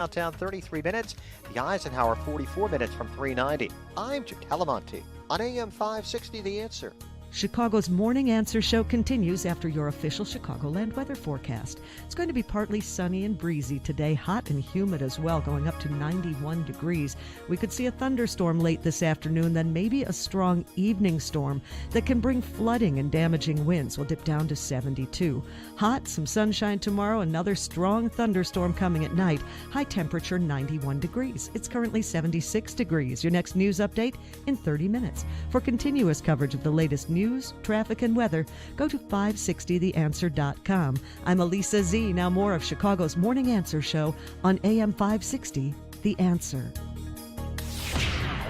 Downtown 33 minutes. The Eisenhower 44 minutes from 390. I'm Jim Talamonte on AM 560 The Answer. Chicago's Morning Answer show continues after your official Chicagoland weather forecast. It's going to be partly sunny and breezy today, hot and humid as well, going up to 91 degrees. We could see a thunderstorm late this afternoon, then maybe a strong evening storm that can bring flooding and damaging winds. Will dip down to 72. Hot, some sunshine tomorrow, another strong thunderstorm coming at night. High temperature 91 degrees. It's currently 76 degrees. Your next news update in 30 minutes. For continuous coverage of the latest news, traffic, and weather, go to 560theanswer.com. I'm Elisa Z. Now more of Chicago's Morning Answer show on AM 560, The Answer.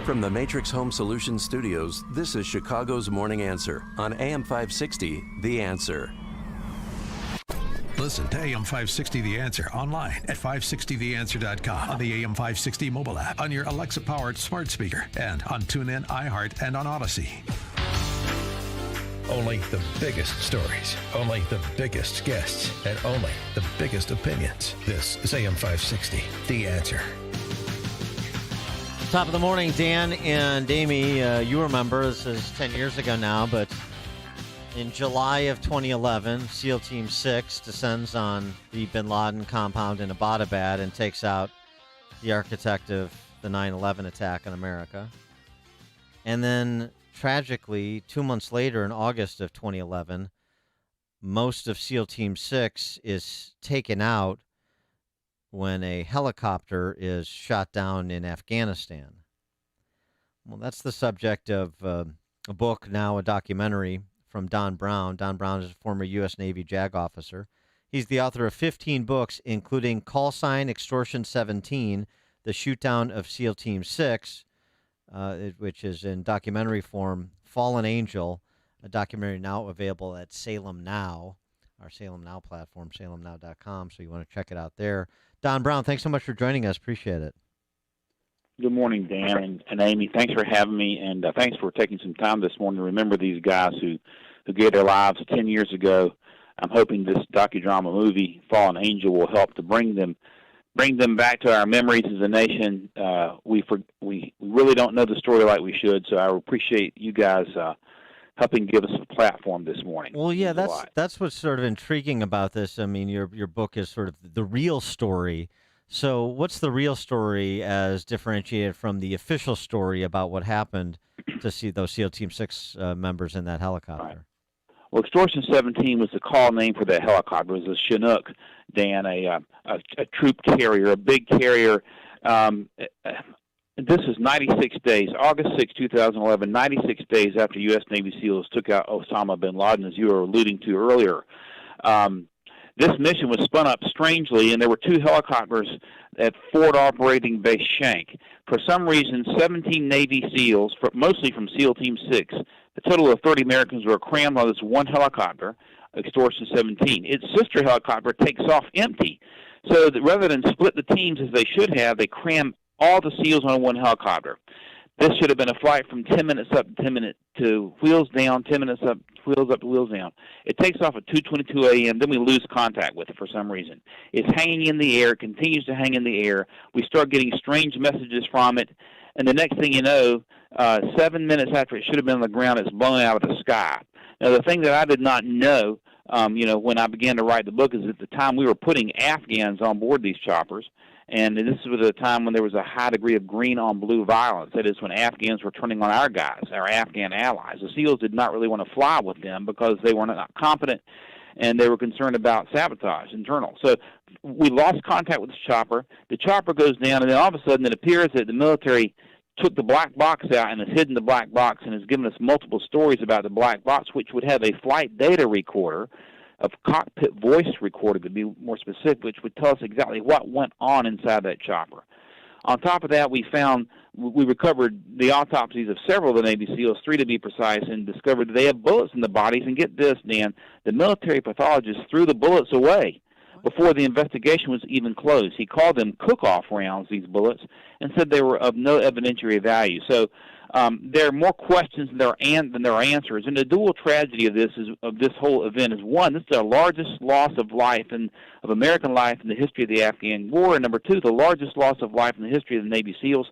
From the Matrix Home Solutions Studios, this is Chicago's Morning Answer on AM 560, The Answer. Listen to AM 560 The Answer online at 560theanswer.com, on the AM 560 mobile app, on your Alexa-powered smart speaker, and on TuneIn, iHeart, and on Odyssey. Only the biggest stories, only the biggest guests, and only the biggest opinions. This is AM 560, The Answer. Top of the morning, Dan and Amy. You remember, this is 10 years ago now, but in July of 2011, SEAL Team 6 descends on the bin Laden compound in Abbottabad and takes out the architect of the 9/11 attack on America. And then, tragically, 2 months later, in August of 2011, most of SEAL Team 6 is taken out when a helicopter is shot down in Afghanistan. Well, that's the subject of a book, now a documentary, from Don Brown. Don Brown is a former U.S. Navy JAG officer. He's the author of 15 books, including Call Sign Extortion 17, The Shootdown of SEAL Team 6, which is in documentary form, Fallen Angel, a documentary now available at Salem Now, our Salem Now platform, salemnow.com, so you want to check it out there. Don Brown, thanks so much for joining us. Appreciate it. Good morning, Dan and Amy. Thanks for having me, and thanks for taking some time this morning to remember these guys who gave their lives 10 years ago. I'm hoping this docudrama movie, Fallen Angel, will help to bring them back to our memories as a nation. We really don't know the story like we should, so I appreciate you guys helping give us a platform this morning. Well, yeah, that's what's sort of intriguing about this. I mean, your book is sort of the real story. So what's the real story as differentiated from the official story about what happened to see those SEAL Team 6 members in that helicopter? Right. Well, Extortion 17 was the call name for that helicopter. It was a Chinook, Dan, a troop carrier, a big carrier. This is 96 days, August 6, 2011, 96 days after U.S. Navy SEALs took out Osama bin Laden, as you were alluding to earlier. This mission was spun up strangely, and there were two helicopters at Forward Operating Base Shank. For some reason, 17 Navy SEALs, mostly from SEAL Team 6, a total of 30 Americans were crammed on this one helicopter, Extortion 17. Its sister helicopter takes off empty. So that rather than split the teams as they should have, they cram all the SEALs on one helicopter. This should have been a flight from 10 minutes up, 10 minutes to wheels down, 10 minutes up, wheels up to wheels down. It takes off at 2:22 a.m., then we lose contact with it for some reason. It's hanging in the air, continues to hang in the air. We start getting strange messages from it, and the next thing you know, 7 minutes after it should have been on the ground, it's blown out of the sky. Now, the thing that I did not know, when I began to write the book, is at the time we were putting Afghans on board these choppers, and this was a time when there was a high degree of green-on-blue violence. That is, when Afghans were turning on our guys, our Afghan allies. The SEALs did not really want to fly with them because they were not competent, and they were concerned about sabotage, internal. So we lost contact with the chopper. The chopper goes down, and then all of a sudden it appears that the military took the black box out and has hidden the black box and has given us multiple stories about the black box, which would have a flight data recorder, a cockpit voice recorder to be more specific, which would tell us exactly what went on inside that chopper. On top of that, we recovered the autopsies of several of the Navy SEALs, 3 to be precise, and discovered that they have bullets in the bodies. And get this, Dan, the military pathologist threw the bullets away before the investigation was even closed. He called them cook-off rounds, these bullets, and said they were of no evidentiary value. So there are more questions than there are answers. And the dual tragedy of this whole event is, one, this is the largest loss of life of American life in the history of the Afghan war, and number two, the largest loss of life in the history of the Navy SEALs.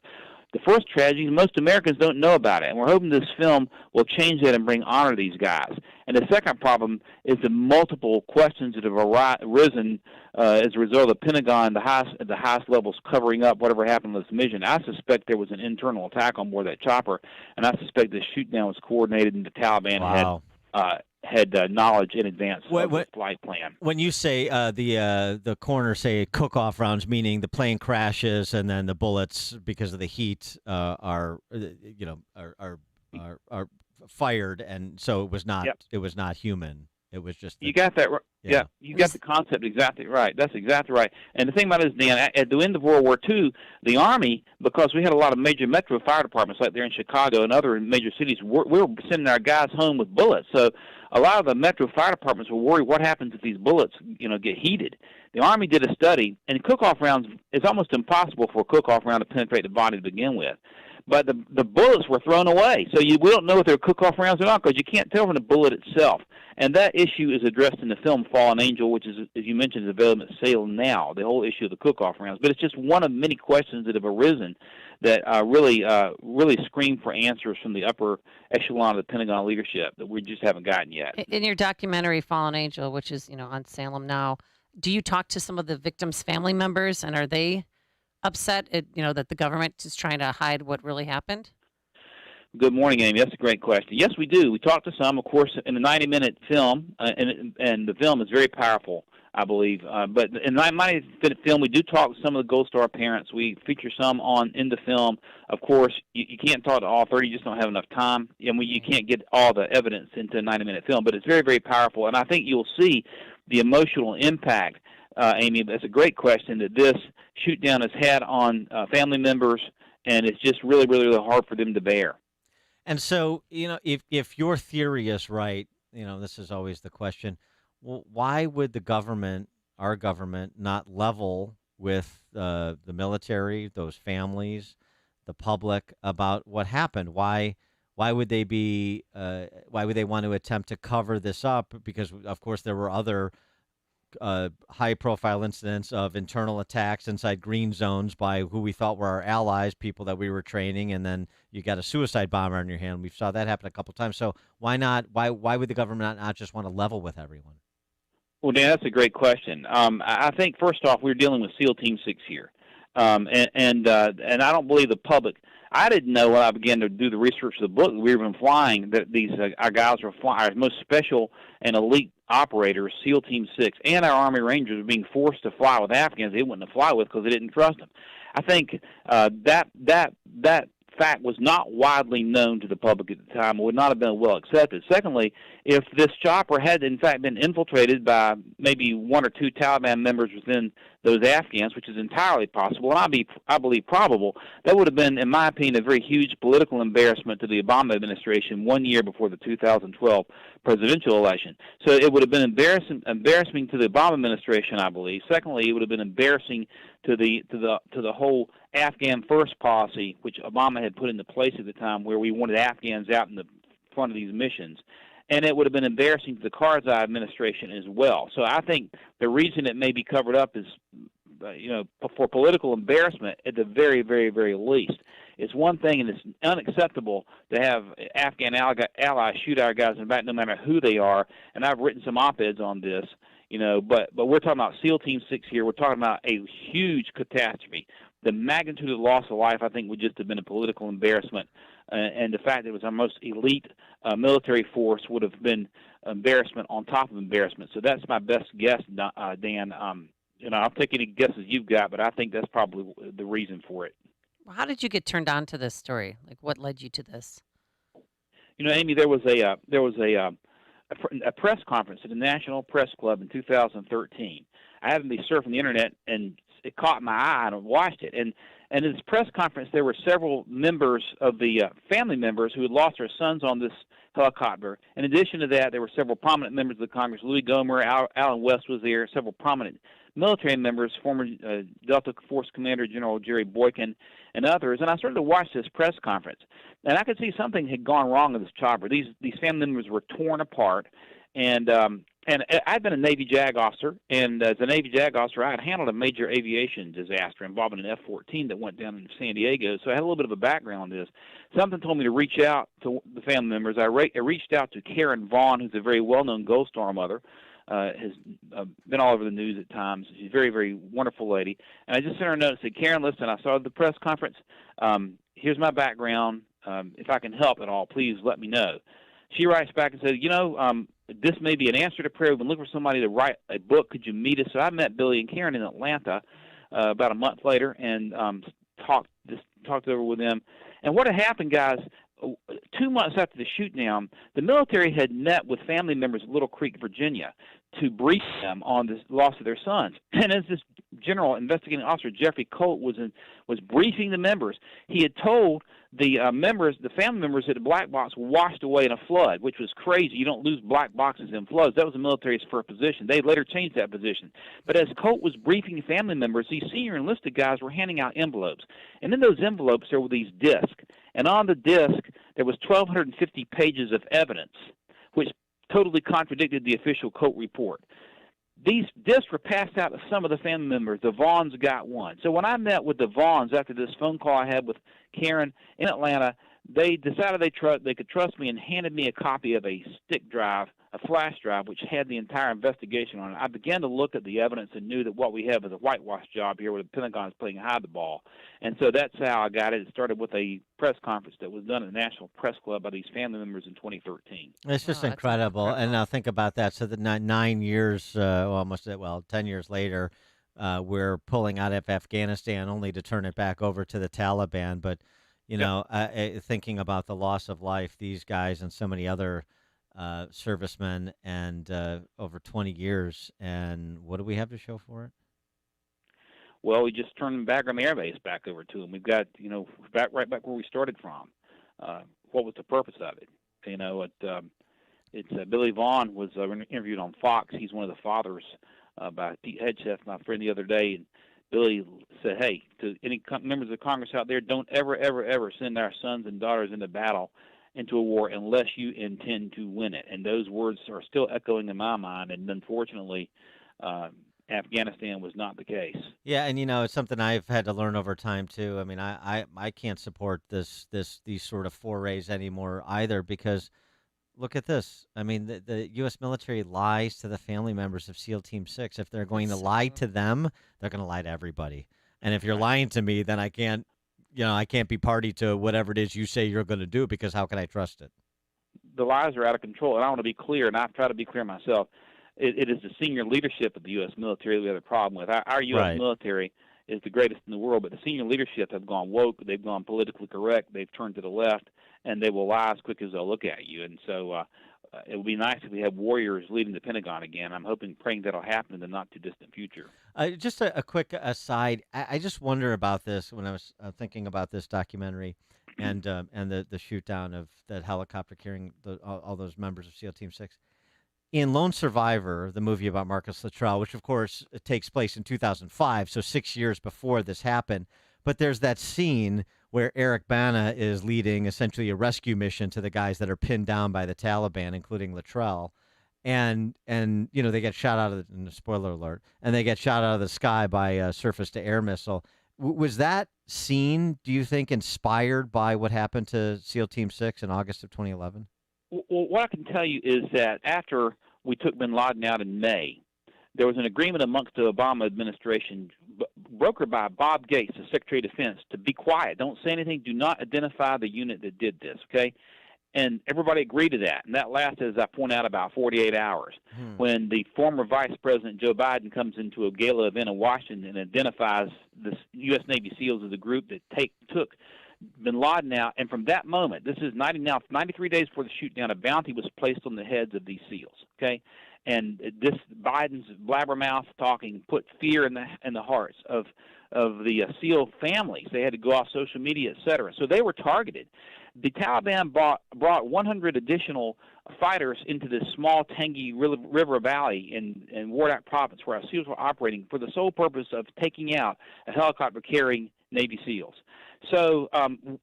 The first tragedy, most Americans don't know about it, and we're hoping this film will change that and bring honor to these guys. And the second problem is the multiple questions that have arisen as a result of the Pentagon, the highest levels covering up whatever happened with this mission. I suspect there was an internal attack on board that chopper, and I suspect the shoot-down was coordinated, and the Taliban had knowledge in advance of the flight plan. When you say the coroners say cook-off rounds, meaning the plane crashes and then the bullets, because of the heat, are fired, and so it was not human. It was just you got that right. Yeah, you got the concept exactly right. That's exactly right. And the thing about it is, Dan, at the end of World War II, the Army, because we had a lot of major metro fire departments like there in Chicago and other major cities, we were sending our guys home with bullets. So a lot of the metro fire departments were worried what happens if these bullets, get heated. The Army did a study, and cook-off rounds, it's almost impossible for a cook-off round to penetrate the body to begin with. But the bullets were thrown away, so we don't know if they're cook-off rounds or not, because you can't tell from the bullet itself. And that issue is addressed in the film Fallen Angel, which is, as you mentioned, is available at Salem now, the whole issue of the cook-off rounds. But it's just one of many questions that have arisen that really scream for answers from the upper echelon of the Pentagon leadership that we just haven't gotten yet. In your documentary Fallen Angel, which is on Salem now, do you talk to some of the victims' family members, and are they upset that the government is trying to hide what really happened? Good morning, Amy. That's a great question. Yes, we do. We talked to some, of course, in a 90-minute film, and the film is very powerful, I believe. But in the 90-minute film, we do talk to some of the Gold Star parents. We feature some in the film. Of course, you can't talk to all 30. You just don't have enough time. And you can't get all the evidence into a 90-minute film. But it's very, very powerful. And I think you'll see the emotional impact, Amy. That's a great question that this shoot-down has had on family members, and it's just really, really, really hard for them to bear. And so, if your theory is right, this is always the question, well, why would our government, not level with the military, those families, the public about what happened? Why would they why would they want to attempt to cover this up? Because, of course, there were other high-profile incidents of internal attacks inside green zones by who we thought were our allies, people that we were training, and then you got a suicide bomber on your hand. We saw that happen a couple times. So why not? Why would the government not just want to level with everyone? Well, Dan, that's a great question. I think first off, we're dealing with SEAL Team 6 here, and I don't believe the public. I didn't know when I began to do the research of the book that we were even flying, that these our guys were flying, our most special and elite operators, SEAL Team 6, and our Army Rangers were being forced to fly with Afghans they wouldn't have fly with because they didn't trust them. I think that fact was not widely known to the public at the time, or would not have been well accepted. Secondly, if this chopper had in fact been infiltrated by maybe one or two Taliban members within those Afghans, which is entirely possible, and I believe probable, that would have been, in my opinion, a very huge political embarrassment to the Obama administration 1 year before the 2012 presidential election. So it would have been embarrassing to the Obama administration, I believe. Secondly, it would have been embarrassing to the whole Afghan first policy, which Obama had put into place at the time, where we wanted Afghans out in the front of these missions. And it would have been embarrassing to the Karzai administration as well. So I think the reason it may be covered up is, for political embarrassment at the very, very, very least. It's one thing, and it's unacceptable to have Afghan allies shoot our guys in the back, no matter who they are. And I've written some op-eds on this, but we're talking about SEAL Team 6 here. We're talking about a huge catastrophe. The magnitude of the loss of life, I think, would just have been a political embarrassment. And the fact that it was our most elite military force would have been embarrassment on top of embarrassment. So that's my best guess, Dan. I'll take any guesses you've got, but I think that's probably the reason for it. Well, how did you get turned on to this story? Like, what led you to this? Amy, there was a press conference at the National Press Club in 2013. I happened to be surfing the internet, and it caught my eye, and I watched it. And in this press conference, there were several members of the family members who had lost their sons on this helicopter. In addition to that, there were several prominent members of the Congress. Louis Gohmert, Alan West was there, several prominent military members, former Delta Force Commander General Jerry Boykin, and others, and I started to watch this press conference, and I could see something had gone wrong in this chopper. These family members were torn apart, and I'd been a Navy JAG officer, and as a Navy JAG officer, I had handled a major aviation disaster involving an F-14 that went down in San Diego, so I had a little bit of a background on this. Something told me to reach out to the family members. I reached out to Karen Vaughn, who's a very well-known Gold Star mother, has been all over the news at times. She's a very, very wonderful lady. And I just sent her a note and said, Karen, listen, I saw the press conference. Here's my background. If I can help at all, please let me know. She writes back and said, this may be an answer to prayer. We've been looking for somebody to write a book. Could you meet us? So I met Billy and Karen in Atlanta about a month later and talked over with them. And what had happened, guys, 2 months after the shoot down, the military had met with family members at Little Creek, Virginia, to brief them on the loss of their sons. And as this general investigating officer, Jeffrey Colt, was briefing the members, he had told the family members, that the black box washed away in a flood, which was crazy. You don't lose black boxes in floods. That was the military's first position. They later changed that position. But as Colt was briefing family members, these senior enlisted guys were handing out envelopes. And in those envelopes, there were these discs. And on the disc, there was 1,250 pages of evidence, which totally contradicted the official Colt report. These discs were passed out to some of the family members. The Vaughns got one. So when I met with the Vaughns after this phone call I had with Karen in Atlanta, they decided they could trust me and handed me a copy of a stick drive, a flash drive, which had the entire investigation on it. I began to look at the evidence and knew that what we have is a whitewash job here where the Pentagon is playing hide the ball. And so that's how I got it. It started with a press conference that was done at the National Press Club by these family members in 2013. It's just incredible. And now think about that. So the 9 years, 10 years later, we're pulling out of Afghanistan only to turn it back over to the Taliban. But, thinking about the loss of life, these guys and so many other servicemen, and over 20 years. And what do we have to show for it? Well, we just turned them back on the airbase back over to them. We've got, right back where we started from. What was the purpose of it? Billy Vaughn was interviewed on Fox. He's one of the fathers by Pete Hegseth, my friend, the other day. And Billy said, hey, to any members of Congress out there, don't ever, ever, ever send our sons and daughters into battle, into a war, unless you intend to win it. And those words are still echoing in my mind. And unfortunately, Afghanistan was not the case. Yeah, and it's something I've had to learn over time too. I mean, I can't support these sort of forays anymore either, because look at this. I mean, the U.S. military lies to the family members of SEAL Team 6. If they're going to lie to them, they're going to lie to everybody. And if you're lying to me, then I can't be party to whatever it is you say you're going to do, because how can I trust it? The lies are out of control, and I want to be clear, and I've tried to be clear myself. It is the senior leadership of the U.S. military we have a problem with. Our U.S. military is the greatest in the world, but the senior leadership have gone woke, they've gone politically correct, they've turned to the left, and they will lie as quick as they'll look at you. And so it would be nice if we had warriors leading the Pentagon again. I'm praying that'll happen in the not-too-distant future. Just a quick aside, I just wonder about this when I was thinking about this documentary and the shoot-down of that helicopter carrying all those members of SEAL Team 6. In Lone Survivor, the movie about Marcus Luttrell, which, of course, takes place in 2005, so 6 years before this happened, but there's that scene where Eric Bana is leading essentially a rescue mission to the guys that are pinned down by the Taliban, including Luttrell, and they get shot out of the, spoiler alert, and they get shot out of the sky by a surface-to-air missile. Was that scene, do you think, inspired by what happened to SEAL Team 6 in August of 2011? Well, what I can tell you is that after we took bin Laden out in May, there was an agreement amongst the Obama administration, brokered by Bob Gates, the Secretary of Defense, to be quiet. Don't say anything. Do not identify the unit that did this, okay? And everybody agreed to that. And that lasted, as I point out, about 48 hours. When the former Vice President Joe Biden comes into a gala event in Washington and identifies the U.S. Navy SEALs as the group that took bin Laden out, and from that moment, this is 93 days before the shoot down, a bounty was placed on the heads of these SEALs, okay? And this Biden's blabbermouth talking put fear in the hearts of the SEAL families. They had to go off social media, et cetera. So they were targeted. The Taliban brought 100 additional fighters into this small Tangi River Valley in Wardak province where our SEALs were operating for the sole purpose of taking out a helicopter carrying Navy SEAls. So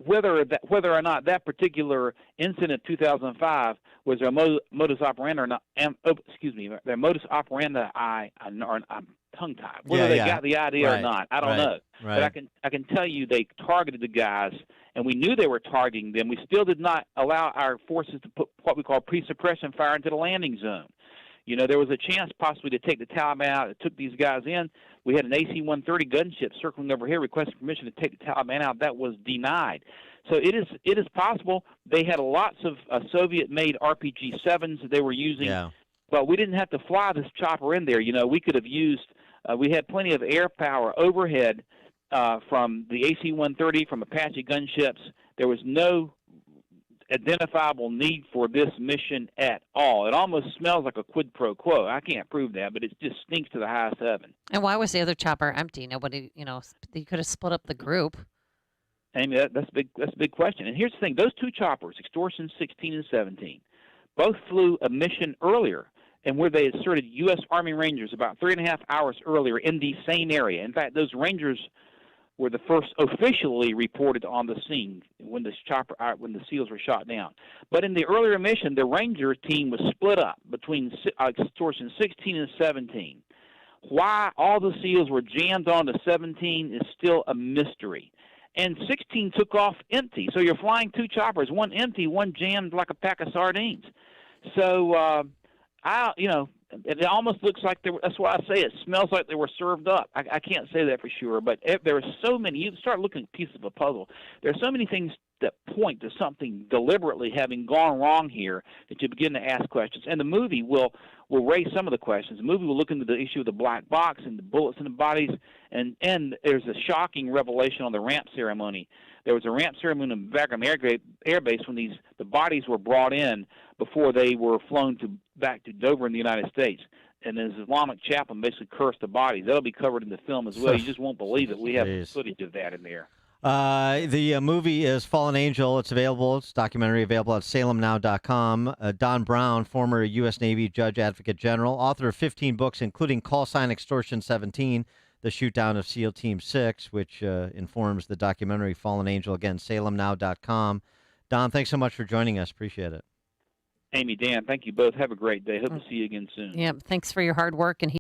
whether or not that particular incident of 2005 was their modus operandi or not, their modus operandi, I'm tongue-tied. Whether they got the idea or not, I don't know. Right. But I can tell you they targeted the guys, and we knew they were targeting them. We still did not allow our forces to put what we call pre-suppression fire into the landing zone. You know, there was a chance possibly to take the Taliban out. It took these guys in. We had an AC-130 gunship circling over here requesting permission to take the Taliban out. That was denied. So it is possible. They had lots of Soviet-made RPG-7s that they were using, but we didn't have to fly this chopper in there. You know, we could have used we had plenty of air power overhead from the AC-130, from Apache gunships. There was no identifiable need for this mission at all. It almost smells like a quid pro quo. I can't prove that, but it just stinks to the highest heaven. And why was the other chopper empty? Nobody, they could have split up the group. Amy, that's a big question. And here's the thing: those two choppers, Extortion 16 and 17, both flew a mission earlier, and where they asserted U.S. Army Rangers about 3.5 hours earlier in the same area. In fact, those Rangers were the first officially reported on the scene when the SEALs were shot down. But in the earlier mission, the Ranger team was split up between Extortion 16 and 17. Why all the SEALs were jammed onto 17 is still a mystery. And 16 took off empty. So you're flying two choppers, one empty, one jammed like a pack of sardines. So, it almost looks like that's why I say it smells like they were served up. I can't say that for sure, but there are so many. You start looking at pieces of a puzzle. There are so many things that point to something deliberately having gone wrong here that you begin to ask questions. And the movie will raise some of the questions. The movie will look into the issue of the black box and the bullets in the bodies, and there's a shocking revelation on the ramp ceremony. There was a ramp ceremony in Bagram Air Base when the bodies were brought in before they were flown back to Dover in the United States. And an Islamic chaplain basically cursed the bodies. That'll be covered in the film as well. You just won't believe it. We have footage of that in there. The movie is Fallen Angel. It's available. It's a documentary available at salemnow.com. Don Brown, former U.S. Navy Judge Advocate General, author of 15 books, including Call Sign Extortion 17, The Shootdown of SEAL Team 6, which informs the documentary Fallen Angel. Again, salemnow.com. Don, thanks so much for joining us. Appreciate it. Amy, Dan, thank you both. Have a great day. Hope to see you again soon. Yeah, thanks for your hard work. And